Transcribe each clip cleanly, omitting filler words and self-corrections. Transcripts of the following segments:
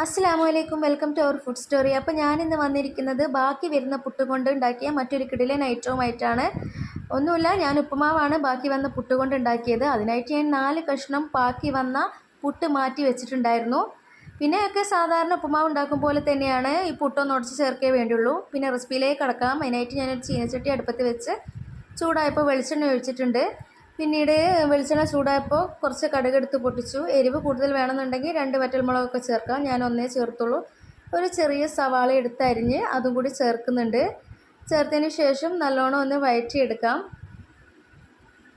അസ്സലാമു welcome to our food story. അപ്പോൾ ഞാനിന്ന് വന്നിരിക്കുന്നത് ബാക്കി വരുന്ന പുട്ട് കൊണ്ട് ഉണ്ടാക്കിയ മറ്റൊരു കിടിലൻ ഐറ്റവുമായിട്ടാണ്. ഒന്നുമില്ല, ഞാൻ ഉപ്പുമാവാണ് ബാക്കി വന്ന പുട്ട് കൊണ്ട് ഉണ്ടാക്കിയത്. അതിനായിട്ട് ഞാൻ 4 കഷ്ണം ബാക്കി വന്ന പുട്ട് മാറ്റി വെച്ചിട്ടുണ്ടായിരുന്നു. പിന്നെയൊക്കെ സാധാരണ ഉപ്പുമാവ് ഉണ്ടാക്കും പോലെ തന്നെയാണ്. ഈ പുട്ടൊന്ന് ഉടച്ച് ചേർക്കേ വേണ്ടിയുള്ളൂ. പിന്നെ റെസിപ്പിയിലേക്ക് കടക്കാം. അതിനായിട്ട് ഞാനൊരു ചീനച്ചട്ടി അടുപ്പത്ത് വെച്ച് ചൂടായപ്പോൾ വെളിച്ചെണ്ണ ഒഴിച്ചിട്ടുണ്ട്. പിന്നീട് വെളിച്ചെണ്ണ ചൂടായപ്പോൾ കുറച്ച് കടുകെടുത്ത് പൊട്ടിച്ചു. എരിവ് കൂടുതൽ വേണമെന്നുണ്ടെങ്കിൽ 2 വറ്റൽമുളകൊക്കെ ചേർക്കാം. ഞാൻ ഒന്നേ ചേർത്തുള്ളൂ. ഒരു ചെറിയ സവാള എടുത്ത് അരിഞ്ഞ് അതും കൂടി ചേർക്കുന്നുണ്ട്. ചേർത്തതിന് ശേഷം നല്ലോണം ഒന്ന് വഴറ്റിയെടുക്കാം.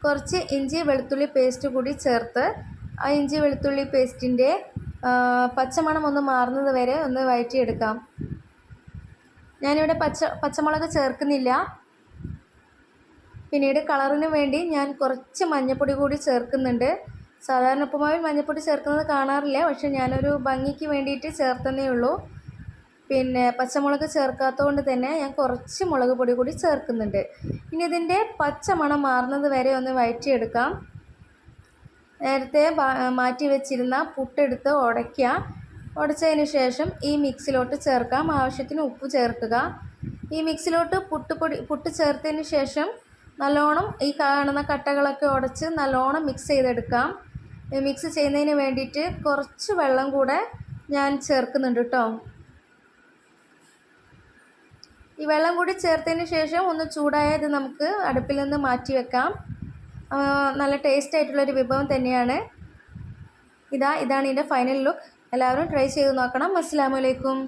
കുറച്ച് ഇഞ്ചി വെളുത്തുള്ളി പേസ്റ്റ് കൂടി ചേർത്ത് ആ ഇഞ്ചി വെളുത്തുള്ളി പേസ്റ്റിൻ്റെ പച്ചമണം ഒന്ന് മാറുന്നത് വരെ ഒന്ന് വഴറ്റിയെടുക്കാം. ഞാനിവിടെ പച്ചമുളക് ചേർക്കുന്നില്ല. പിന്നീട് കളറിന് വേണ്ടി ഞാൻ കുറച്ച് മഞ്ഞൾപ്പൊടി കൂടി ചേർക്കുന്നുണ്ട്. സാധാരണ ഉപ്പുമാവിൽ മഞ്ഞൾപ്പൊടി ചേർക്കുന്നത് കാണാറില്ല, പക്ഷെ ഞാനൊരു ഭംഗിക്ക് വേണ്ടിയിട്ട് ചേർത്തന്നേ ഉള്ളൂ. പിന്നെ പച്ചമുളക് ചേർക്കാത്തതുകൊണ്ട് തന്നെ ഞാൻ കുറച്ച് മുളക് പൊടി കൂടി ചേർക്കുന്നുണ്ട്. ഇനി ഇതിൻ്റെ പച്ചമണം മാറുന്നത് വരെ ഒന്ന് വഴറ്റിയെടുക്കാം. നേരത്തെ മാറ്റി വെച്ചിരുന്ന പുട്ടെടുത്ത് ഉടച്ചതിന് ശേഷം ഈ മിക്സിലോട്ട് ചേർക്കാം. ആവശ്യത്തിന് ഉപ്പ് ചേർക്കുക. ഈ മിക്സിലോട്ട് പുട്ട് ചേർത്തതിന് ശേഷം നല്ലോണം ഈ കാണുന്ന കട്ടകളൊക്കെ ഉടച്ച് നല്ലോണം മിക്സ് ചെയ്തെടുക്കാം. മിക്സ് ചെയ്യുന്നതിന് വേണ്ടിയിട്ട് കുറച്ച് വെള്ളം കൂടെ ഞാൻ ചേർക്കുന്നുണ്ട് കേട്ടോ. ഈ വെള്ളം കൂടി ചേർത്തതിന് ശേഷം ഒന്ന് ചൂടായത് നമുക്ക് അടുപ്പിൽ നിന്ന് മാറ്റി വെക്കാം. നല്ല ടേസ്റ്റ് ആയിട്ടുള്ളൊരു വിഭവം തന്നെയാണ്. ഇതാണ് ഇതിൻ്റെ ഫൈനൽ ലുക്ക്. എല്ലാവരും ട്രൈ ചെയ്ത് നോക്കണം. അസ്സലാമു അലൈക്കും.